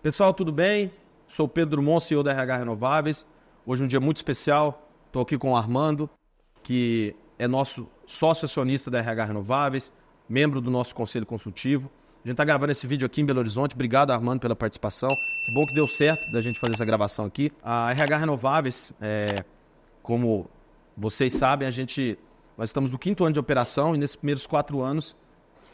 Pessoal, tudo bem? Sou Pedro Drummond, CEO da RH Renováveis. Hoje é um dia muito especial. Estou aqui com o Armando, que é nosso sócio acionista da RH Renováveis, membro do nosso conselho consultivo. A gente está gravando esse vídeo aqui em Belo Horizonte. Obrigado, Armando, pela participação. Que bom que deu certo da gente fazer essa gravação aqui. A RH Renováveis, como vocês sabem, nós estamos no 5º ano de operação e nesses primeiros 4 anos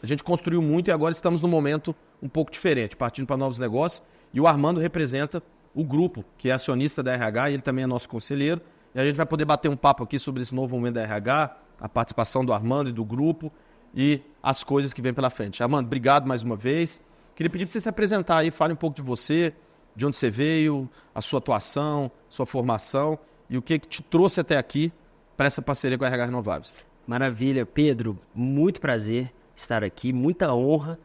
a gente construiu muito e agora estamos num momento um pouco diferente, partindo para novos negócios. E o Armando representa o grupo, que é acionista da RH, e ele também é nosso conselheiro. E a gente vai poder bater um papo aqui sobre esse novo momento da RH, a participação do Armando e do grupo e as coisas que vêm pela frente. Armando, obrigado mais uma vez. Queria pedir para você se apresentar aí, fale um pouco de você, de onde você veio, a sua atuação, sua formação e o que te trouxe até aqui para essa parceria com a RH Renováveis. Maravilha, Pedro, muito prazer estar aqui, muita honra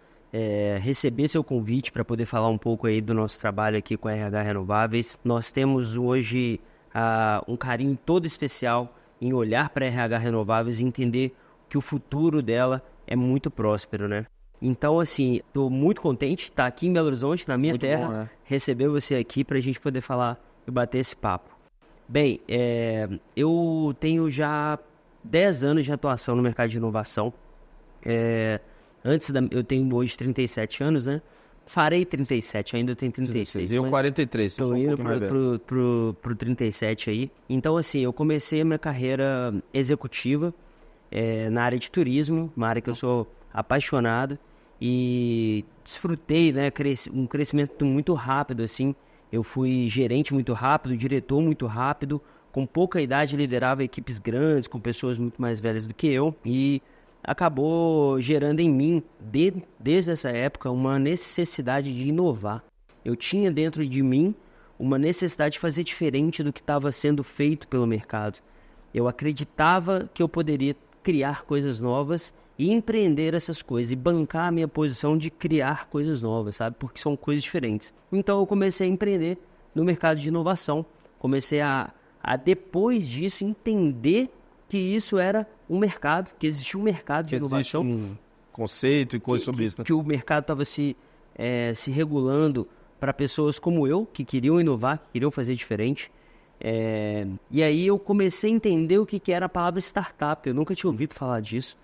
receber seu convite para poder falar um pouco aí do nosso trabalho aqui com a RH Renováveis. Nós temos hoje um carinho todo especial em olhar para a RH Renováveis e entender que o futuro dela é muito próspero, né? Então, assim, estou muito contente de estar aqui em Belo Horizonte, na minha muito terra, bom, né? Receber você aqui para a gente poder falar e bater esse papo. Bem, eu tenho já 10 anos de atuação no mercado de inovação. Eu tenho hoje 37 anos, né? Farei 37, ainda tenho 36. Eu 43. Estou indo pro 37 aí. Então, assim, eu comecei a minha carreira executiva na área de turismo, uma área que eu sou apaixonado e desfrutei, né? Um crescimento muito rápido, assim. Eu fui gerente muito rápido, diretor muito rápido. Com pouca idade liderava equipes grandes, com pessoas muito mais velhas do que eu. E acabou gerando em mim, desde essa época, uma necessidade de inovar. Eu tinha dentro de mim uma necessidade de fazer diferente do que estava sendo feito pelo mercado. Eu acreditava que eu poderia criar coisas novas e empreender essas coisas, e bancar a minha posição de criar coisas novas, sabe? Porque são coisas diferentes. Então eu comecei a empreender no mercado de inovação. Comecei a depois disso, entender que isso era um mercado, que existia um mercado de inovação. Existe um conceito e coisas sobre isso, né? Que o mercado estava se regulando para pessoas como eu, que queriam inovar, que queriam fazer diferente. E aí eu comecei a entender o que era a palavra startup. Eu nunca tinha ouvido falar disso.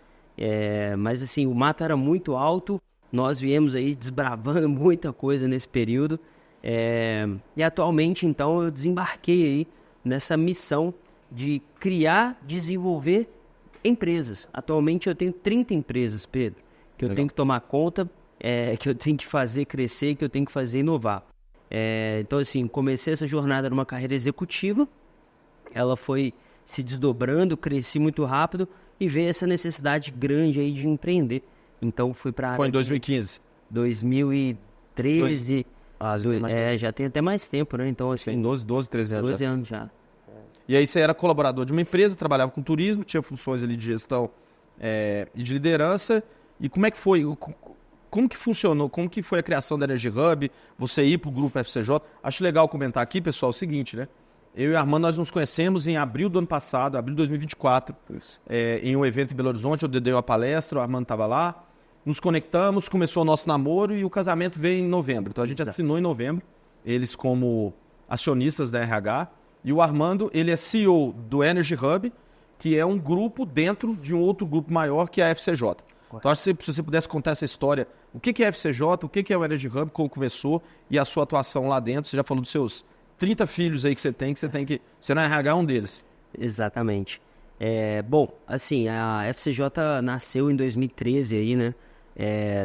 Mas assim, o mato era muito alto, nós viemos aí desbravando muita coisa nesse período. E atualmente, então, eu desembarquei aí nessa missão de criar, desenvolver empresas. Atualmente eu tenho 30 empresas, Pedro, que eu Legal. tenho que tomar conta, que eu tenho que fazer crescer, que eu tenho que fazer inovar. Então, assim, comecei essa jornada numa carreira executiva, ela foi se desdobrando, cresci muito rápido e veio essa necessidade grande aí de empreender. Então, fui para a área. Foi em 2015? 2013. Mais já tem até mais tempo, né? Então, assim, tem 12, 13 anos. 12 anos já. E aí você era colaborador de uma empresa, trabalhava com turismo, tinha funções ali de gestão e de liderança. E como é que foi? Como que funcionou? Como que foi a criação da Energy Hub? Você ir para o grupo FCJ? Acho legal comentar aqui, pessoal, o seguinte, né? Eu e o Armando, nós nos conhecemos em abril do ano passado, abril de 2024, em um evento em Belo Horizonte. Eu dei uma palestra, o Armando estava lá. Nos conectamos, começou o nosso namoro e o casamento veio em novembro. Então a gente assinou em novembro, eles como acionistas da RH. E o Armando, ele é CEO do Energy Hub, que é um grupo dentro de um outro grupo maior, que é a FCJ. Então, acho que se você pudesse contar essa história, o que é a FCJ, o que é o Energy Hub, como começou e a sua atuação lá dentro. Você já falou dos seus 30 filhos aí que você tem que ser na RH é um deles. Exatamente. Bom, assim, a FCJ nasceu em 2013 aí, né?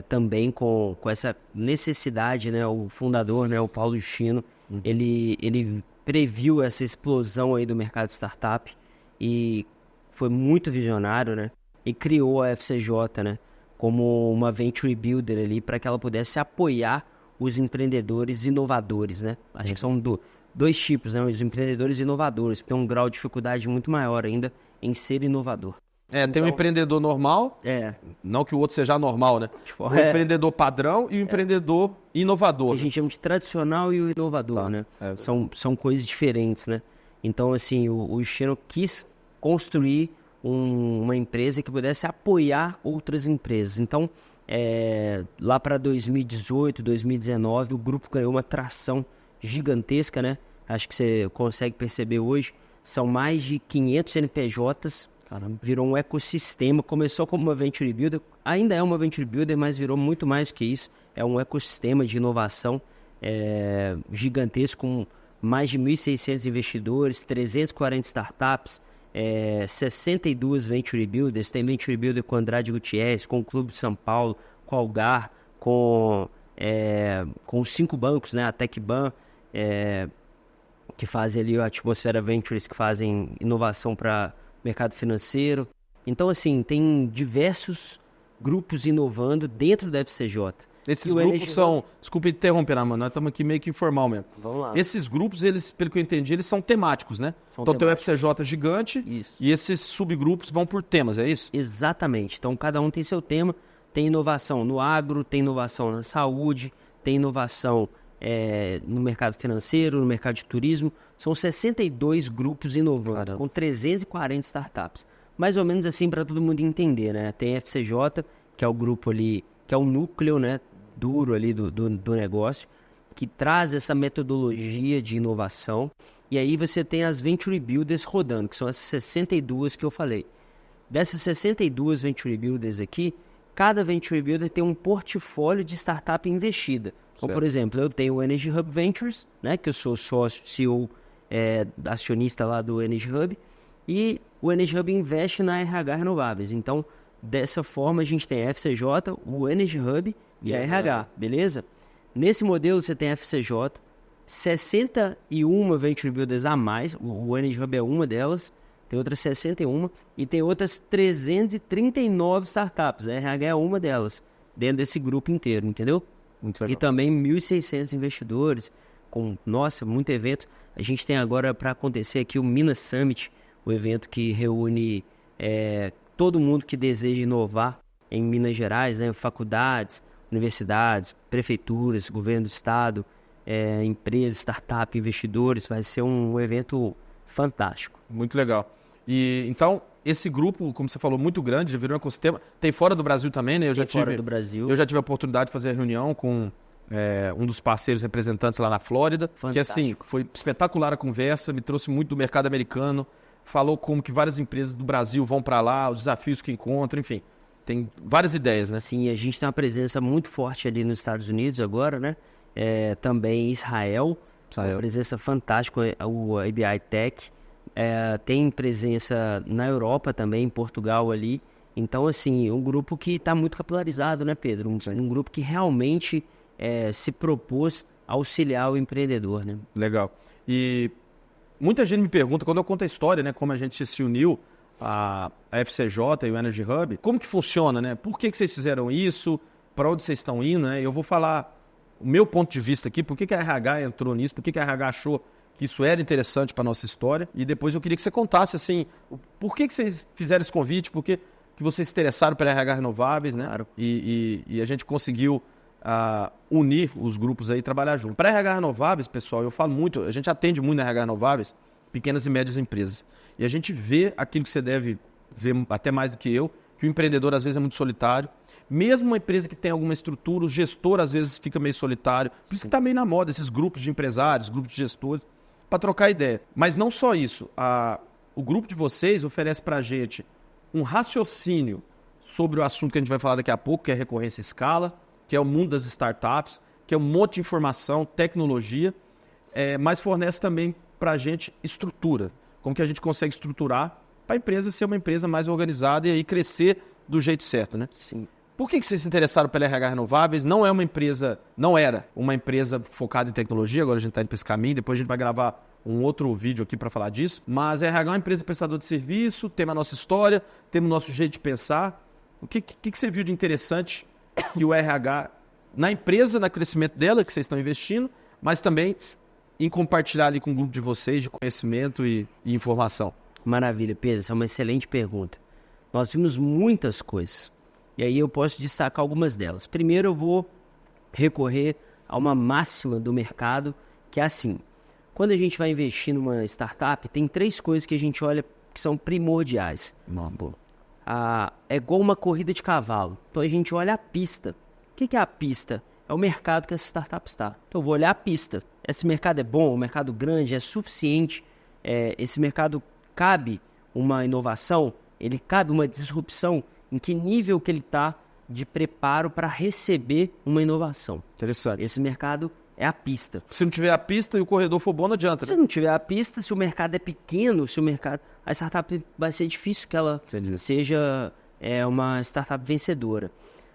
Também com essa necessidade, né? O fundador, né? O Paulo Justino, ele previu essa explosão aí do mercado de startup e foi muito visionário, né? E criou a FCJ, né? Como uma venture builder ali para que ela pudesse apoiar os empreendedores inovadores, né? A gente são dois tipos, né? Os empreendedores inovadores, que tem um grau de dificuldade muito maior ainda em ser inovador. Tem um empreendedor normal, não que o outro seja anormal, né? O empreendedor padrão e o empreendedor inovador. A gente chama de tradicional e o inovador, né? São coisas diferentes, né? Então, assim, o Justino quis construir uma empresa que pudesse apoiar outras empresas. Então, Lá para 2018, 2019, o grupo ganhou uma tração gigantesca, né? Acho que você consegue perceber hoje. São mais de 500 CNPJs. Caramba. Virou um ecossistema. Começou como uma Venture Builder. Ainda é uma Venture Builder, mas virou muito mais que isso. É um ecossistema de inovação gigantesco, com mais de 1.600 investidores, 340 startups, 62 Venture Builders. Tem Venture Builder com Andrade Gutierrez, com o Clube de São Paulo, com a Algar, com os 5 bancos, né? A TecBan, que fazem ali a Atmosfera Ventures, que fazem inovação para mercado financeiro. Então, assim, tem diversos grupos inovando dentro da FCJ. Esses grupos são... Desculpa interromper, mano. Nós estamos aqui meio que informal mesmo. Vamos lá. Esses grupos, eles, pelo que eu entendi, eles são temáticos, né? Então tem o FCJ gigante. Isso. E esses subgrupos vão por temas, é isso? Exatamente. Então, cada um tem seu tema. Tem inovação no agro, tem inovação na saúde, tem inovação no mercado financeiro, no mercado de turismo. São 62 grupos inovando, caramba, com 340 startups. Mais ou menos assim para todo mundo entender, né? Tem a FCJ, que é o grupo ali, que é o núcleo, né, duro ali do negócio, que traz essa metodologia de inovação. E aí você tem as Venture Builders rodando, que são as 62 que eu falei. Dessas 62 Venture Builders aqui, cada Venture Builder tem um portfólio de startup investida. Então, por exemplo, eu tenho o Energy Hub Ventures, né, que eu sou sócio, CEO, acionista lá do Energy Hub, e o Energy Hub investe na RH Renováveis. Então, dessa forma, a gente tem a FCJ, o Energy Hub e a RH, beleza? Nesse modelo, você tem a FCJ, 61 Venture Builders a mais, o Energy Hub é uma delas, tem outras 61, e tem outras 339 startups, a RH é uma delas, dentro desse grupo inteiro, entendeu? Muito legal. E também 1.600 investidores, muito evento. A gente tem agora para acontecer aqui o Minas Summit, o evento que reúne todo mundo que deseja inovar em Minas Gerais, né? Faculdades, universidades, prefeituras, governo do estado, empresas, startups, investidores. Vai ser um evento fantástico. Muito legal. E então, esse grupo, como você falou, muito grande, já virou um ecossistema. Tem fora do Brasil também, né? Fora do Brasil. Eu já tive a oportunidade de fazer a reunião com um dos parceiros representantes lá na Flórida. Fantástico. Que assim, foi espetacular a conversa, me trouxe muito do mercado americano, falou como que várias empresas do Brasil vão para lá, os desafios que encontram, enfim. Tem várias ideias, né? Sim, a gente tem uma presença muito forte ali nos Estados Unidos agora, né? Também Israel, uma presença fantástica, o ABI Tech. Tem presença na Europa também, em Portugal ali. Então, assim, um grupo que está muito capilarizado, né, Pedro? Um grupo que realmente se propôs a auxiliar o empreendedor, né? Legal. E muita gente me pergunta, quando eu conto a história, né, como a gente se uniu, a FCJ e o Energy Hub, como que funciona, né? Por que vocês fizeram isso? Para onde vocês estão indo, né? Eu vou falar o meu ponto de vista aqui, por que a RH entrou nisso, por que a RH achou que isso era interessante para a nossa história. E depois eu queria que você contasse, assim, por que vocês fizeram esse convite, por que vocês se interessaram pela RH Renováveis, né? Claro. E a gente conseguiu unir os grupos aí e trabalhar junto. Para a RH Renováveis, pessoal, eu falo muito, a gente atende muito na RH Renováveis, pequenas e médias empresas. E a gente vê aquilo que você deve ver até mais do que eu, que o empreendedor às vezes é muito solitário. Mesmo uma empresa que tem alguma estrutura, o gestor às vezes fica meio solitário. Por isso que está meio na moda esses grupos de empresários, grupos de gestores, para trocar ideia. Mas não só isso. O grupo de vocês oferece para a gente um raciocínio sobre o assunto que a gente vai falar daqui a pouco, que é recorrência em escala, que é o mundo das startups, que é um monte de informação, tecnologia, mas fornece também para a gente estrutura. Como que a gente consegue estruturar para a empresa ser uma empresa mais organizada e aí crescer do jeito certo, né? Sim. Por que vocês se interessaram pela RH Renováveis? Não era uma empresa focada em tecnologia, agora a gente está indo para esse caminho, depois a gente vai gravar um outro vídeo aqui para falar disso, mas a RH é uma empresa prestadora de serviço, temos a nossa história, temos o nosso jeito de pensar. O que você viu de interessante que o RH, na empresa, no crescimento dela, que vocês estão investindo, mas também em compartilhar ali com o grupo de vocês de conhecimento e informação? Maravilha, Pedro, essa é uma excelente pergunta. Nós vimos muitas coisas, e aí eu posso destacar algumas delas. Primeiro eu vou recorrer a uma máxima do mercado, que é assim, quando a gente vai investir numa startup, tem 3 coisas que a gente olha que são primordiais. é igual uma corrida de cavalo. Então a gente olha a pista. O que é a pista? É o mercado que essa startup está. Então eu vou olhar a pista. Esse mercado é bom, um mercado grande, é suficiente. Esse mercado cabe uma inovação, ele cabe uma disrupção. Em que nível que ele está de preparo para receber uma inovação? Interessante. Esse mercado é a pista. Se não tiver a pista e o corredor for bom, não adianta, né? Se não tiver a pista, se o mercado é pequeno, a startup vai ser difícil que ela seja uma startup vencedora.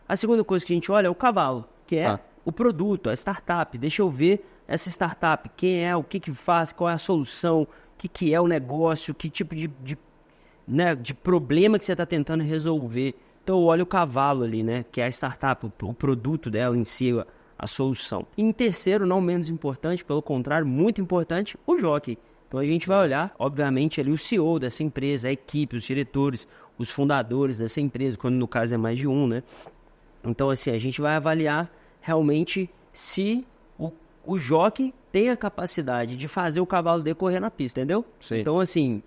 A segunda coisa que a gente olha é o cavalo, que é o produto, a startup. Deixa eu ver essa startup, quem é, o que faz, qual é a solução, o que é o negócio, que tipo de problema que você está tentando resolver. Então eu olho o cavalo ali, né? Que é a startup, o produto dela em si, a solução. E em terceiro, não menos importante, pelo contrário, muito importante, o jockey. Então a gente vai olhar, obviamente, ali o CEO dessa empresa, a equipe, os diretores, os fundadores dessa empresa, quando no caso é mais de um, né? Então assim, a gente vai avaliar realmente se o jockey tem a capacidade de fazer o cavalo decorrer na pista, entendeu? Sim. Então assim,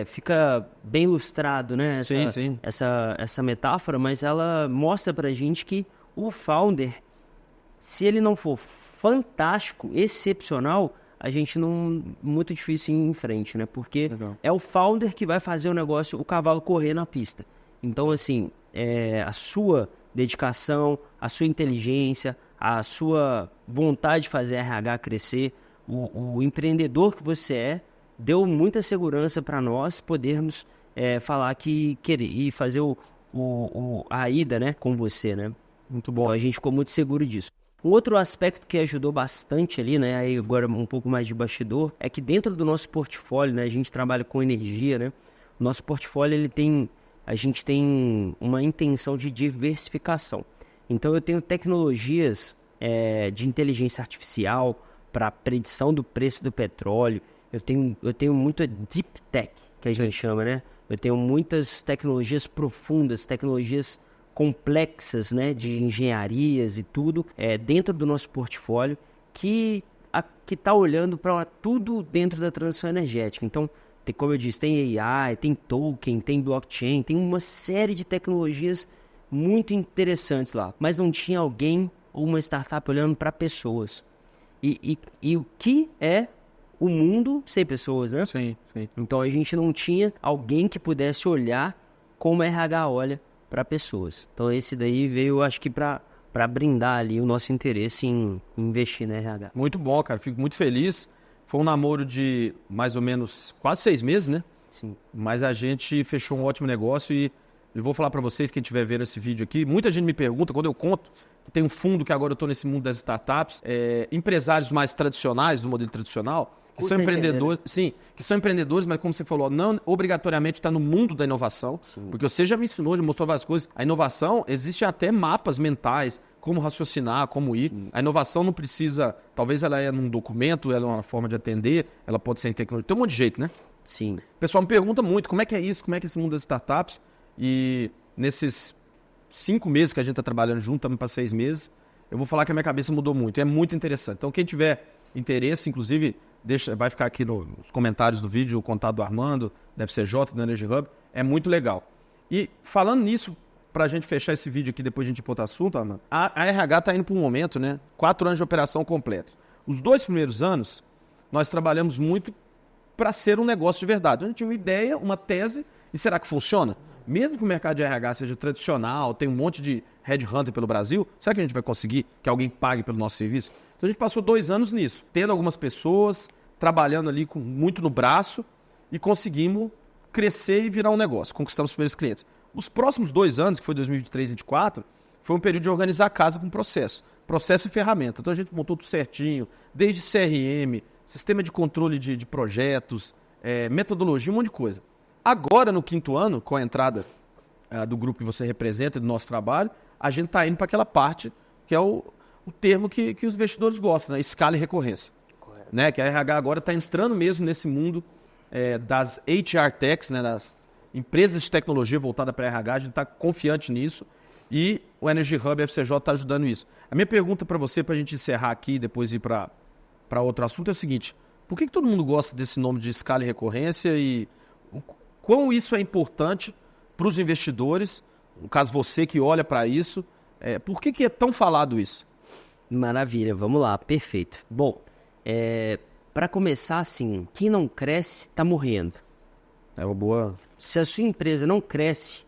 fica bem ilustrado, né? Sim. Essa metáfora, mas ela mostra pra gente que o founder, se ele não for fantástico, excepcional, a gente não... muito difícil ir em frente, né? Porque é o founder que vai fazer o negócio, o cavalo correr na pista. Então, assim, a sua dedicação, a sua inteligência, a sua vontade de fazer a RH crescer, o empreendedor que você deu muita segurança para nós podermos falar que querer e fazer a ida, né, com você, né? Muito bom. Então a gente ficou muito seguro disso. Um outro aspecto que ajudou bastante ali, né, aí agora um pouco mais de bastidor, é que dentro do nosso portfólio, né, a gente trabalha com energia, né? O nosso portfólio, a gente tem uma intenção de diversificação. Então eu tenho tecnologias de inteligência artificial para predição do preço do petróleo. Eu tenho muita deep tech, que a gente chama, né? Eu tenho muitas tecnologias profundas, tecnologias complexas, né, de engenharias e tudo, dentro do nosso portfólio, que está olhando para tudo dentro da transição energética. Então, como eu disse, tem AI, tem token, tem blockchain, tem uma série de tecnologias muito interessantes lá. Mas não tinha alguém ou uma startup olhando para pessoas. E o que é o mundo sem pessoas, né? Sim. Então a gente não tinha alguém que pudesse olhar como a RH olha para pessoas. Então esse daí veio, acho que para brindar ali o nosso interesse em investir na RH. Muito bom, cara. Fico muito feliz. Foi um namoro de mais ou menos quase 6 meses, né? Sim. Mas a gente fechou um ótimo negócio e eu vou falar para vocês, quem estiver vendo esse vídeo aqui, muita gente me pergunta, quando eu conto, que tem um fundo que agora eu estou nesse mundo das startups, empresários mais tradicionais, do modelo tradicional, que são empreendedores, sim, que são empreendedores, mas como você falou, não obrigatoriamente está no mundo da inovação, porque você já me ensinou, já mostrou várias coisas. A inovação, existem até mapas mentais, como raciocinar, como ir. A inovação não precisa, talvez ela é num documento, ela é uma forma de atender, ela pode ser em tecnologia, tem um monte de jeito, né? Sim. O pessoal me pergunta muito, como é que é isso, como é que é esse mundo das startups? E nesses 5 meses que a gente está trabalhando junto, estamos para 6 meses, eu vou falar que a minha cabeça mudou muito, é muito interessante. Então quem tiver interesse, inclusive, vai ficar aqui nos comentários do vídeo o contato do Armando, da FCJ, da Energy Hub, é muito legal. E falando nisso, para a gente fechar esse vídeo aqui, depois a gente ir para outro assunto, Armando, a RH está indo para um momento, né? 4 anos de operação completos. Os 2 primeiros anos, nós trabalhamos muito para ser um negócio de verdade. A gente tinha uma ideia, uma tese, e será que funciona? Mesmo que o mercado de RH seja tradicional, tem um monte de headhunter pelo Brasil, será que a gente vai conseguir que alguém pague pelo nosso serviço? Então a gente passou 2 anos nisso, tendo algumas pessoas, trabalhando ali muito no braço e conseguimos crescer e virar um negócio, conquistamos os primeiros clientes. Os próximos 2 anos, que foi 2023 e 2024, foi um período de organizar a casa com processo e ferramenta. Então a gente montou tudo certinho, desde CRM, sistema de controle de projetos, metodologia, um monte de coisa. Agora, no 5º ano, com a entrada do grupo que você representa, do nosso trabalho, a gente está indo para aquela parte que é o termo que os investidores gostam, né? Escala e recorrência. Né? Que a RH agora está entrando mesmo nesse mundo das HR Techs, né? Das empresas de tecnologia voltada para a RH, a gente está confiante nisso e o Energy Hub FCJ está ajudando isso. A minha pergunta para você, para a gente encerrar aqui e depois ir para outro assunto, é o seguinte: por que todo mundo gosta desse nome de escala e recorrência e quão isso é importante para os investidores, no caso você que olha para isso, por que é tão falado isso? Maravilha, vamos lá, perfeito. Bom, para começar assim, quem não cresce está morrendo. É uma boa... Se a sua empresa não cresce,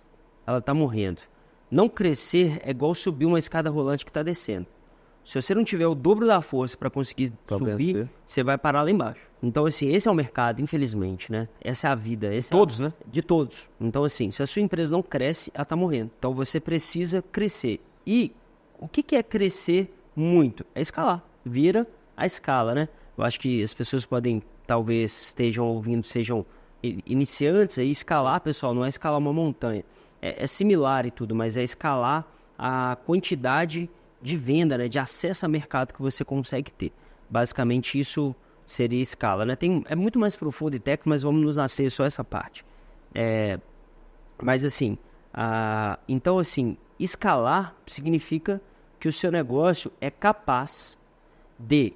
ela está morrendo. Não crescer é igual subir uma escada rolante que está descendo. Se você não tiver o dobro da força para conseguir subir, você vai parar lá embaixo. Então, assim, esse é o mercado, infelizmente, né? Essa é a vida. Todos, né? De todos. Então, assim, se a sua empresa não cresce, ela está morrendo. Então, você precisa crescer. E o que é crescer muito? É escalar. Vira a escala, né? Eu acho que as pessoas podem, talvez, estejam ouvindo, sejam iniciantes. Aí, escalar, pessoal, não é escalar uma montanha. É similar e tudo, mas é escalar a quantidade de venda, né, de acesso a mercado que você consegue ter. Basicamente, isso seria escala, né? É muito mais profundo e técnico, mas vamos nos ater só essa parte. Mas, assim, então, assim, escalar significa que o seu negócio é capaz de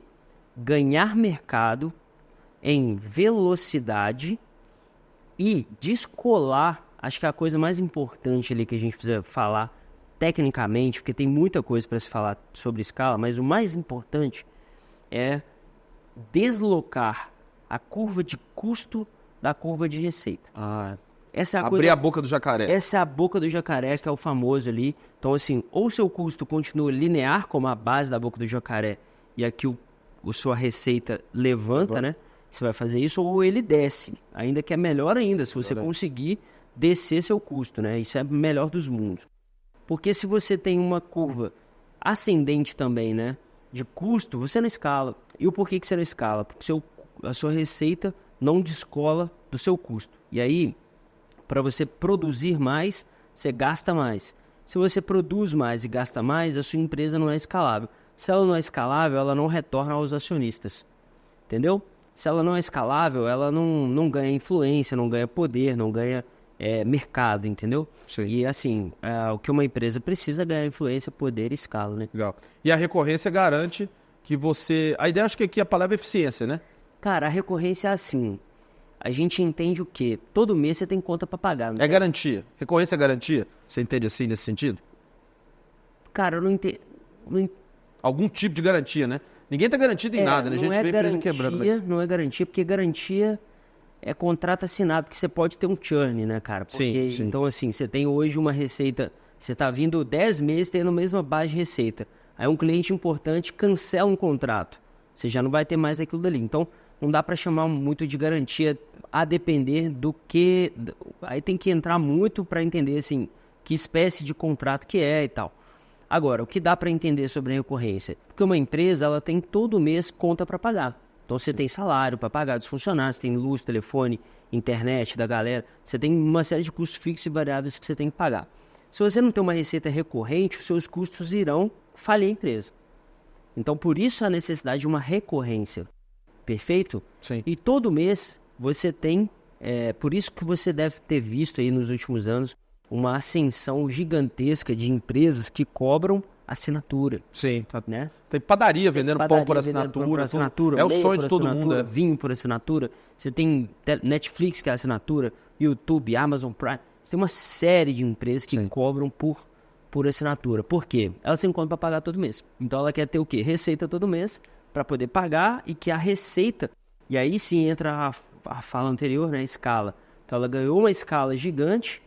ganhar mercado em velocidade e descolar. Acho que a coisa mais importante ali que a gente precisa falar tecnicamente, porque tem muita coisa para se falar sobre escala, mas o mais importante é deslocar a curva de custo da curva de receita. Essa é abrir a boca do jacaré. Essa é a boca do jacaré, que é o famoso ali. Então, assim, ou seu custo continua linear, como a base da boca do jacaré, e aqui a sua receita levanta, né? Você vai fazer isso, ou ele desce. Ainda que é melhor ainda, se você conseguir descer seu custo, né? Isso é o melhor dos mundos. Porque se você tem uma curva ascendente também, né, de custo, você não escala. E o porquê que você não escala? Porque a sua receita não descola do seu custo. E aí, para você produzir mais, você gasta mais. Se você produz mais e gasta mais, a sua empresa não é escalável. Se ela não é escalável, ela não retorna aos acionistas. Entendeu? Se ela não é escalável, ela não ganha influência, não ganha poder, não ganha mercado, entendeu? Sim. E assim, o que uma empresa precisa é ganhar influência, poder e escala, né? Legal. E a recorrência garante que você... A ideia, acho que aqui a palavra é eficiência, né? Cara, a recorrência é assim. A gente entende o quê? Todo mês você tem conta para pagar. É garantia. Recorrência é garantia? Você entende assim, nesse sentido? Cara, eu não entendo... Algum tipo de garantia, né? Ninguém tá garantido em nada, né? A gente vê empresa quebrando. Mas... Não é garantia, porque garantia é contrato assinado, porque você pode ter um churn, né, cara? Porque, sim. Então, assim, você tem hoje uma receita, você tá vindo 10 meses tendo a mesma base de receita. Aí um cliente importante cancela um contrato. Você já não vai ter mais aquilo dali. Então, não dá para chamar muito de garantia a depender do que... Aí tem que entrar muito para entender, assim, que espécie de contrato que é e tal. Agora, o que dá para entender sobre a recorrência? Porque uma empresa, ela tem todo mês conta para pagar. Então, você tem salário para pagar dos funcionários, tem luz, telefone, internet da galera. Você tem uma série de custos fixos e variáveis que você tem que pagar. Se você não tem uma receita recorrente, os seus custos irão falir a empresa. Então, por isso a necessidade de uma recorrência. Perfeito? Sim. E todo mês você tem... por isso que você deve ter visto aí nos últimos anos uma ascensão gigantesca de empresas que cobram assinatura. Sim, né? Tem padaria vendendo pão por assinatura. É o sonho de todo mundo. Vinho por assinatura. Você tem Netflix, que é assinatura, YouTube, Amazon Prime. Você tem uma série de empresas que cobram por assinatura. Por quê? Ela se encontra para pagar todo mês. Então ela quer ter o quê? Receita todo mês para poder pagar e que a receita... E aí sim entra a fala anterior, né? A escala. Então ela ganhou uma escala gigante...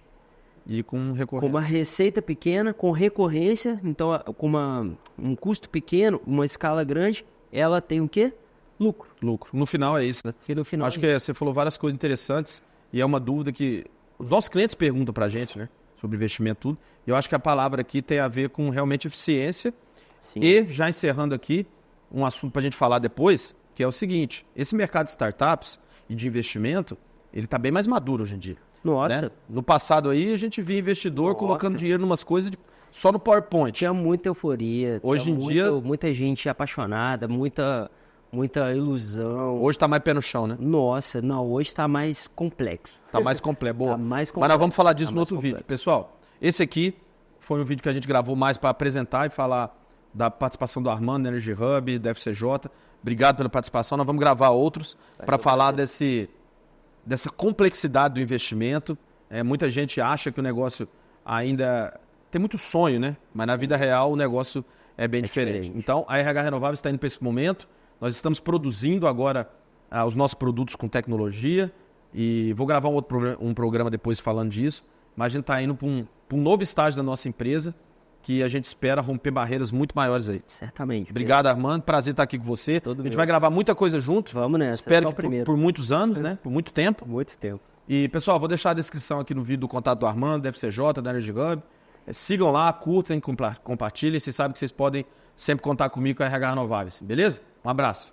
E com recorrência. Com uma receita pequena, com recorrência, então com um custo pequeno, uma escala grande, ela tem o quê? Lucro. No final é isso, né? Que no final acho que você falou várias coisas interessantes e é uma dúvida que os nossos clientes perguntam pra gente, né? Sobre investimento e tudo. E eu acho que a palavra aqui tem a ver com realmente eficiência. Sim. E já encerrando aqui, um assunto pra gente falar depois, que é o seguinte, esse mercado de startups e de investimento, ele tá bem mais maduro hoje em dia. Nossa. Né? No passado aí, a gente via investidor colocando dinheiro em umas coisas só no PowerPoint. Tinha muita euforia. Hoje em dia... Muita gente apaixonada, muita ilusão. Hoje tá mais pé no chão, né? Nossa, não, hoje tá mais complexo. Tá mais complexo, boa. Tá mais complexo. Mas nós vamos falar disso no outro vídeo. Pessoal, esse aqui foi um vídeo que a gente gravou mais para apresentar e falar da participação do Armando, da Energy Hub, da FCJ. Obrigado pela participação. Nós vamos gravar outros para falar dessa complexidade do investimento Muita gente acha que o negócio ainda tem muito sonho, né? Mas na vida real o negócio é bem diferente. Então, a RH Renováveis está indo para esse momento. Nós estamos produzindo agora os nossos produtos com tecnologia e vou gravar um programa depois falando disso. Mas a gente está indo para um novo estágio da nossa empresa que a gente espera romper barreiras muito maiores aí. Certamente. Obrigado, Armando. Prazer estar aqui com você. Todo a gente meu. vai gravar muita coisa junto. Vamos nessa. Espero que por muitos anos, né? Por muito tempo. Muito tempo. E, pessoal, vou deixar a descrição aqui no vídeo do contato do Armando, da FCJ, da Energy Hub. Sigam lá, curtem, compartilhem. Vocês sabem que vocês podem sempre contar comigo com a RH Renováveis. Beleza? Um abraço.